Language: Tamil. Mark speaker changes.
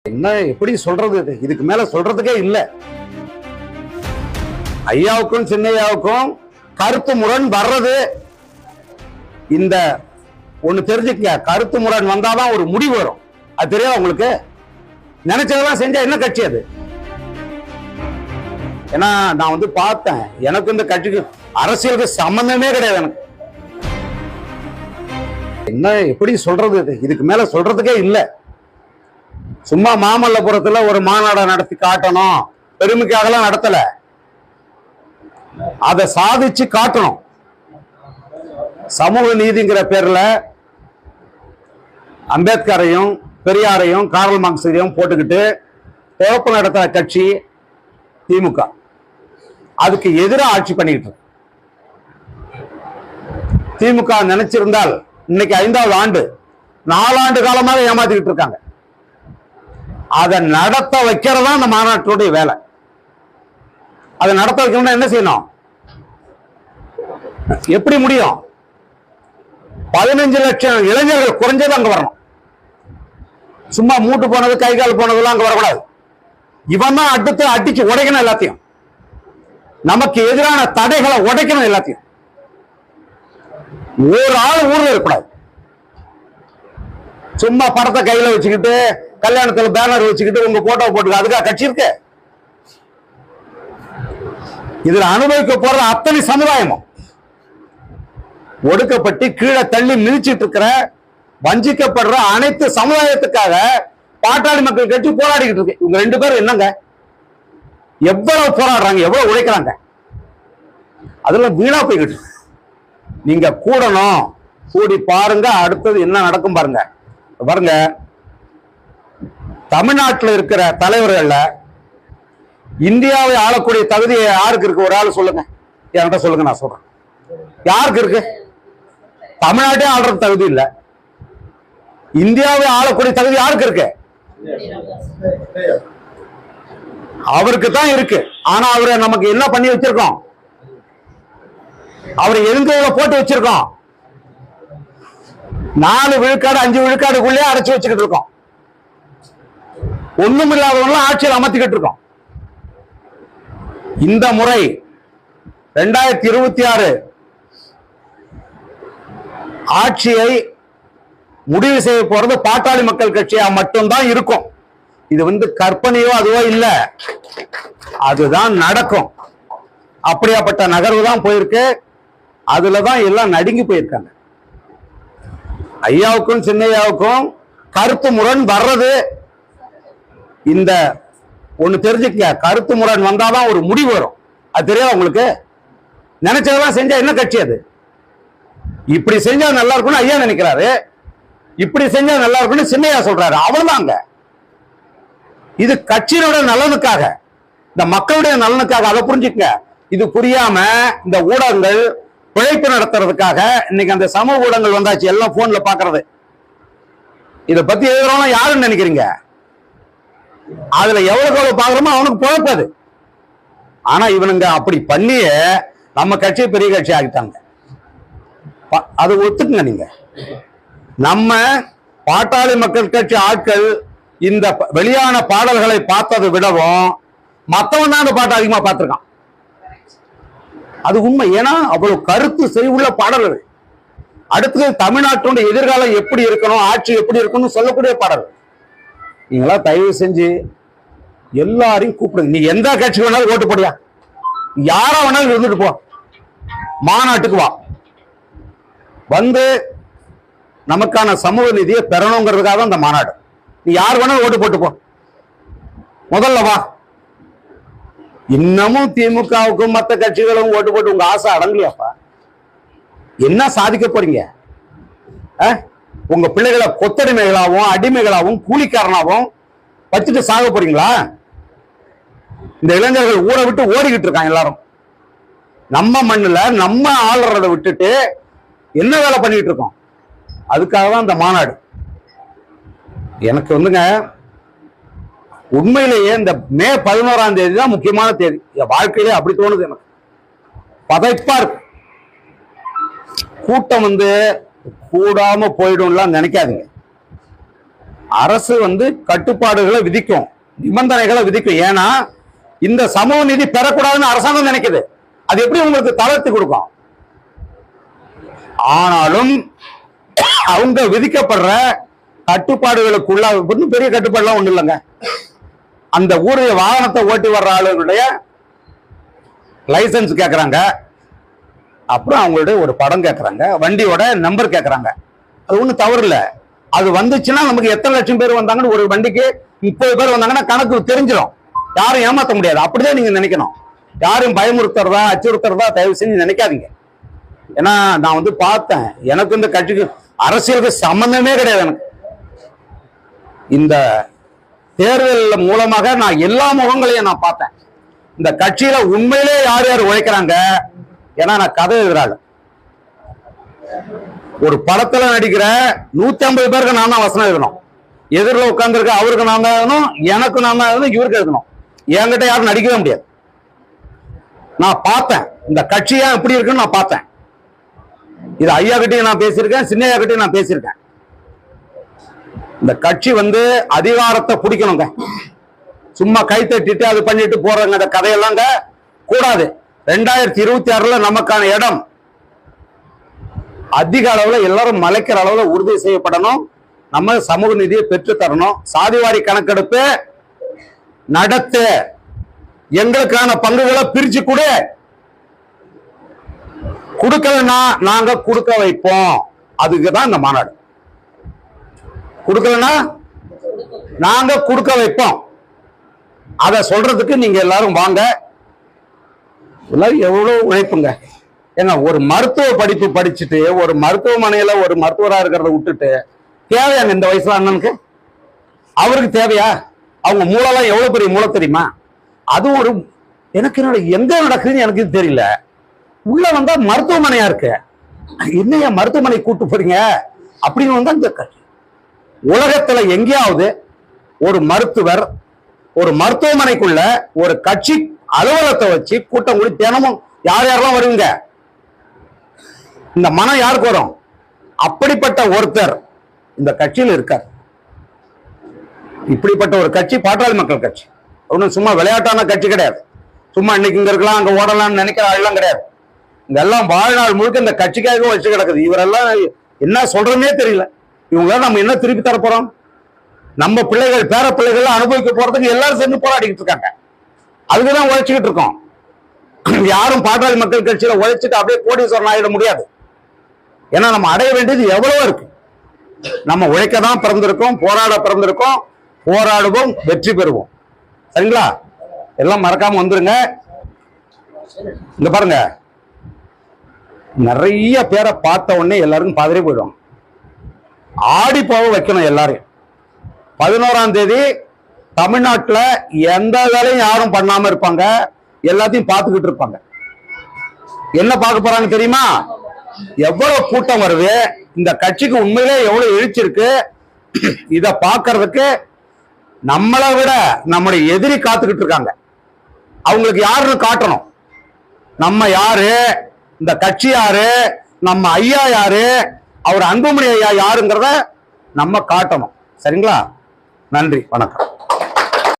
Speaker 1: என்ன எப்படி சொல்றது? இதுக்கு மேல சொல்றதுக்கே இல்ல. ஐயாவுக்கும் சின்னையாவுக்கும் கருத்து முரண் வர்றது, இந்த ஒண்ணு தெரிஞ்சுக்க, கருத்து முரண் வந்தாதான் ஒரு முடிவு வரும். அது தெரியாது உங்களுக்கு? நினைச்சதெல்லாம் செஞ்சா என்ன கட்சி அது? ஏன்னா நான் பார்த்தேன், எனக்கு இந்த கட்சிக்கு அரசியலுக்கு சம்பந்தமே கிடையாது. எனக்கு என்ன எப்படி சொல்றது? இதுக்கு மேல சொல்றதுக்கே இல்ல. சும்மா மாமல்லபுரத்துல ஒரு மாநாட நடத்தி காட்டணும், பெருமைக்காகலாம் நடத்தல, அதை சாதிச்சு காட்டணும். சமூக நீதிங்கிற பேர்ல அம்பேத்கரையும் பெரியாரையும் கார்ல் மார்க்ஸையும் போட்டுக்கிட்டு குழப்பம் நடத்துற கட்சி திமுக. அதுக்கு எதிராக ஆட்சி பண்ணிக்கிட்டு திமுக நினைச்சிருந்தால் இன்னைக்கு 5வது ஆண்டு, 4 ஆண்டு காலமாக ஏமாத்திக்கிட்டு இருக்காங்க. அதை நடத்த வைக்கிறதா அந்த மாநாட்டுடைய வேலை. அதை நடத்த வைக்கணும்னா என்ன செய்யணும்? எப்படி முடியும்? 15 லட்சம் இளைஞர்கள் குறைஞ்சது அங்க வரணும். சும்மா மூட்டு போனது கை கால் போனதெல்லாம் அங்க வரக்கூடாது. இவன் தான் அடுத்து அடிச்சு உடைக்கணும் எல்லாத்தையும். நமக்கு எதிரான தடைகளை உடைக்கணும் எல்லாத்தையும். ஒரு ஆள் ஊர்ல இருக்கக்கூடாது. சும்மா படத்தை கையில வச்சுக்கிட்டு கல்யாணத்துல பேனர் வச்சுக்கிட்டு உங்க போட்டோ போட்டு அதுக்காக கட்சி இருக்கு? இதுல அனுபவிக்க போறது அத்தனை சமுதாயமும் ஒடுக்கப்பட்டு கீழே தள்ளி மிதிச்சிட்டு இருக்கிற வஞ்சிக்கப்படுற அனைத்து சமுதாயத்துக்காக பாட்டாளி மக்கள் கட்சி போராடிக்கிட்டு இருக்கு. இவங்க 2 பேரும் என்னங்க எவ்வளவு போராடுறாங்க, எவ்வளவு உழைக்கிறாங்க, அதெல்லாம் வீணா போய்கிட்டு. நீங்க கூடணும், கூடி பாருங்க, அடுத்தது என்ன நடக்கும் பாருங்க. பாருங்க, தமிழ்நாட்டில் இருக்கிற தலைவர்கள்ல இந்தியாவை ஆளக்கூடிய தகுதி யாருக்கு இருக்கு? ஒரு ஆள் சொல்லுங்க, என்கிட்ட சொல்லுங்க, நான் சொல்றேன். யாருக்கு இருக்கு? தமிழ்நாட்டே ஆளுறது தகுதி இல்ல, இந்தியாவை ஆளக்கூடிய தகுதி யாருக்கு இருக்கு? அவருக்கு தான் இருக்கு. ஆனா அவரை நமக்கு என்ன பண்ணி வச்சிருக்கோம்? அவரை எதுங்கையில போட்டு வச்சிருக்கோம். 4 விழுக்காடு 5 விழுக்காடுக்குள்ளே அடைச்சு வச்சுக்கிட்டு இருக்கோம். ஒண்ணும் இல்லாதவங்க ஆட்சியில் அமர்த்திக்கிட்டு இருக்கோம். இந்த முறை 2026 ஆட்சியை முடிவு செய்ய போறது பாட்டாளி மக்கள் கட்சியா மட்டும்தான் இருக்கும். இது கற்பனையோ அதுவோ இல்ல, அதுதான் நடக்கும். அப்படியாப்பட்ட நகர்வு தான் போயிருக்கு. அதுலதான் எல்லாம் நடுங்கி போயிருக்காங்க. ஐயாவுக்கும் சின்னையாவுக்கும் கருத்து முரண் வர்றது, இந்த ஒண்ணு தெரிஞ்சுக்க, கருத்து முரண் வந்தாதான் ஒரு முடிவு வரும். அது தெரியாது உங்களுக்கு? நினைச்சதெல்லாம் செஞ்சா என்ன கட்சி அது? இப்படி செஞ்சா நல்லா இருக்கும்னு ஐயா நினைக்கிறாரு, இப்படி செஞ்சா நல்லா இருக்கும்னு சின்னையா சொல்றாரு. அவ்வளவுதாங்க. இது கட்சியோட நலனுக்காக, இந்த மக்களுடைய நலனுக்காக. அதை புரிஞ்சுக்க. இது புரியாம இந்த ஊடகங்கள் பிழைப்பு நடத்துறதுக்காக இன்னைக்கு அந்த சமூக ஊடகங்கள் வந்தாச்சு, எல்லாம் போன்ல பாக்குறது. இதை பத்தி எழுதுறவங்க யாருன்னு நினைக்கிறீங்க? அதுல எவ்வளவு பாக்குறோமோ அவனுக்கு குழப்பாது. ஆனா இவனுங்க அப்படி பண்ணிய நம்ம கட்சியை பெரிய கட்சி ஆகிட்டாங்க. அது ஒத்துக்குங்க. நீங்க நம்ம பாட்டாளி மக்கள் கட்சி ஆட்கள் இந்த வெளியான பாடல்களை பார்த்ததை விடவும் மத்தவன் தான் அந்த பாட்டை அதிகமா பார்த்திருக்கான். அது உண்மை. ஏன்னா அவ்வளவு கருத்து செறிவுள்ள பாடல்கள். அடுத்தது தமிழ்நாட்டோட எதிர்காலம் எப்படி இருக்கணும், ஆட்சி எப்படி இருக்கணும்னு சொல்லக்கூடிய பாடல்கள். நீங்களா தயவு செஞ்சு எல்லாரையும் கூப்பிடுங்க. நீ எந்த கட்சி வேணாலும் ஓட்டு போடியா, யாரா வேணாலும் இருந்துட்டு போ, மாநாட்டுக்கு வா, வந்து நமக்கான சமூக நீதியை பெறணுங்கிறதுக்காக தான் இந்த மாநாடு. நீ யார் வேணாலும் ஓட்டு போட்டு போ, முதல்ல வா. இன்னமும் திமுகவுக்கும் மற்ற கட்சிகளும் ஓட்டு போட்டு உங்க ஆசை அடங்கலையாப்பா? என்ன சாதிக்க போறீங்க? உங்க பிள்ளைகளை கொத்தடிமைகளாகவும் அடிமைகளாகவும் கூலிக்காரனாகவும் வச்சுட்டு சாக போறீங்களா? இந்த இளைஞர்கள் ஊரை விட்டு ஓடிக்கிட்டு இருக்காங்க எல்லாரும். நம்ம மண்ணுல நம்ம ஆளுறதை விட்டுட்டு என்ன வேலை பண்ணிட்டு இருக்கோம்? அதுக்காக தான் இந்த மாநாடு. எனக்கு உண்மையிலேயே இந்த மே 11ஆம் தேதி தான் முக்கியமான தேதி. வாழ்க்கையிலே அப்படி தோணுது எனக்கு. பதைப்பா இருக்கு. கூட்டம் கூடாம போயிடும்லாம் நினைக்காதீங்க. அரசு கட்டுப்பாடுகளை விதிக்கும், நிபந்தனைகளை விதிக்கும். ஏன்னா இந்த சமூக நீதி பெறக்கூடாதுன்னு அரசாங்கம் நினைக்குது. அது எப்படி உங்களுக்கு தளர்த்தி கொடுக்கும்? ஆனாலும் அவங்க விதிக்கப்படுற கட்டுப்பாடுகளுக்குள்ள பெரிய கட்டுப்பாடுலாம் ஒண்ணு இல்லைங்க. அந்த ஊருடைய வாகனத்தை ஓட்டி வர்ற ஆளுடைய லைசன்ஸ் கேட்கறாங்க, அப்புறம் அவங்களுடைய ஒரு படம் கேட்கறாங்க, வண்டியோட நம்பர் கேட்கறாங்க. அது ஒன்றும் தவறு இல்லை. அது வந்துச்சுன்னா நமக்கு எத்தனை லட்சம் பேர் வந்தாங்கன்னு, ஒரு வண்டிக்கு 30 பேர் வந்தாங்கன்னா கணக்கு தெரிஞ்சிடும். யாரும் ஏமாற்ற முடியாது. அப்படிதான் நீங்க நினைக்கணும். யாரும் பயமுறுத்துறதா அச்சுறுத்துறதா தயவு செஞ்சு நினைக்காதீங்க. ஏன்னா நான் பார்த்தேன், எனக்கு இந்த கட்சிக்கு அரசியலுக்கு சம்பந்தமே கிடையாது. எனக்கு இந்த தேர்தல் மூலமாக நான் எல்லா முகங்களையும் நான் பார்த்தேன். இந்த கட்சியில உண்மையிலே யார் யார் உழைக்கிறாங்க. ஏன்னா நான் கதை எழுதுறாள், ஒரு படத்துல நடிக்கிற 150 பேருக்கு நான் தான் வசனம் எழுதணும். எதிரில் உட்கார்ந்துருக்க அவருக்கு நான் தான் எழுதணும், எனக்கு நான் தான் எழுதணும், இவருக்கு எழுதணும். என்கிட்ட யாரும் நடிக்கவே முடியாது. நான் பார்த்தேன் இந்த கட்சியா எப்படி இருக்குன்னு நான் பார்த்தேன். இது ஐயா கிட்டையும் நான் பேசியிருக்கேன், சின்னையா கிட்டையும் நான் பேசியிருக்கேன். இந்த கட்சி அதிகாரத்தை பிடிக்கணுங்க. சும்மா கை தட்டிட்டு அது பண்ணிட்டு போறாங்க. அந்த கதையெல்லாம் கூடாது. 2026 நமக்கான இடம் அதிக அளவுல எல்லாரும் மலைக்கிற அளவுல உறுதி செய்யப்படணும். நம்ம சமூக நீதியை பெற்று தரணும். சாதிவாரி கணக்கெடுப்பு நடத்து, எங்களுக்கான பங்குகளை பிரிச்சு கொடுக்கலன்னா நாங்க கொடுக்க வைப்போம். அதுக்குதான் இந்த மாநாடு. கொடுக்கலன்னா நாங்க கொடுக்க வைப்போம். அத சொல்றதுக்கு நீங்க எல்லாரும் வாங்க. எவ்வளவு உழைப்புங்க. ஏங்க, ஒரு மருத்துவ படிப்பு படிச்சுட்டு ஒரு மருத்துவமனையில ஒரு மருத்துவராக இருக்கிறத விட்டுட்டு தேவையாங்க இந்த வயசுல அண்ணனுக்கு? அவருக்கு தேவையா? அவங்க மூளைலாம் எவ்வளவு பெரிய மூளை தெரியுமா? அது ஒரு எனக்கு எங்க நடக்குதுன்னு எனக்கு தெரியல. உள்ள வந்தா மருத்துவமனையா இருக்கு. என்னையா மருத்துவமனை கூட்டு போறீங்க அப்படின்னு இந்த உலகத்துல எங்கேயாவது ஒரு மருத்துவர் ஒரு மருத்துவமனைக்குள்ள ஒரு கட்சி அலுவலகத்தை வச்சு கூட்டம் கூடி தினமும் யார் யாரெல்லாம் வருவீங்க? இந்த மனம் யாருக்கு வரும்? அப்படிப்பட்ட ஒருத்தர் இந்த கட்சியில் இருக்கார். இப்படிப்பட்ட ஒரு கட்சி பாட்டாளி மக்கள் கட்சி. ஒன்றும் சும்மா விளையாட்டான கட்சி கிடையாது. சும்மா இன்னைக்கு இங்க இருக்கலாம் அங்க ஓடலாம்னு நினைக்கிற ஆள்லாம் கிடையாது. இங்கெல்லாம் வாழ்நாள் முழுக்க இந்த கட்சிக்காக வச்சு கிடக்குது. இவரெல்லாம் என்ன சொல்றதுன்னே தெரியல. இவங்களாம் நம்ம என்ன திருப்பி தர போறோம்? நம்ம பிள்ளைகள் பேர பிள்ளைகள் அனுபவிக்க போறதுக்கு எல்லாரும் சேர்ந்து போராடிக்கிட்டு இருக்காங்க. அதுக்குதான் உழைச்சிக்கிட்டு இருக்கோம். யாரும் பாட்டாளி மக்கள் கட்சியில உழைச்சிட்டு அப்படியே கோடீஸ்வரன் ஆகிட முடியாது. ஏன்னா நம்ம அடைய வேண்டியது எவ்வளவோ இருக்கு. நம்ம உழைக்க தான் பிறந்திருக்கோம், போராட பிறந்திருக்கோம், போராடுவோம், வெற்றி பெறுவோம். சரிங்களா? எல்லாம் மறக்காம வந்துருங்க. இங்க பாருங்க, நிறைய பேரை பார்த்த உடனே எல்லாருக்கும் பதறி போயிடும். ஆடி போக வைக்கணும் எல்லாரையும். 11ஆம் தேதி தமிழ்நாட்டில் எந்த வேலையும் யாரும் பண்ணாம இருப்பாங்க. எல்லாத்தையும் பார்த்துக்கிட்டு இருப்பாங்க. என்ன பார்க்க போறாங்க தெரியுமா? எவ்வளவு கூட்டம் வருது, இந்த கட்சிக்கு உண்மையிலே எவ்வளவு எழுச்சிருக்கு. இத பார்க்கறதுக்கு நம்மளை விட நம்முடைய எதிரி காத்துக்கிட்டு இருக்காங்க. அவங்களுக்கு யாருன்னு காட்டணும். நம்ம யாரு, இந்த கட்சி யாரு, நம்ம ஐயா யாரு, அவர் அன்புமணி ஐயா யாருங்கிறத நம்ம காட்டணும். சரிங்களா? நன்றி, வணக்கம்.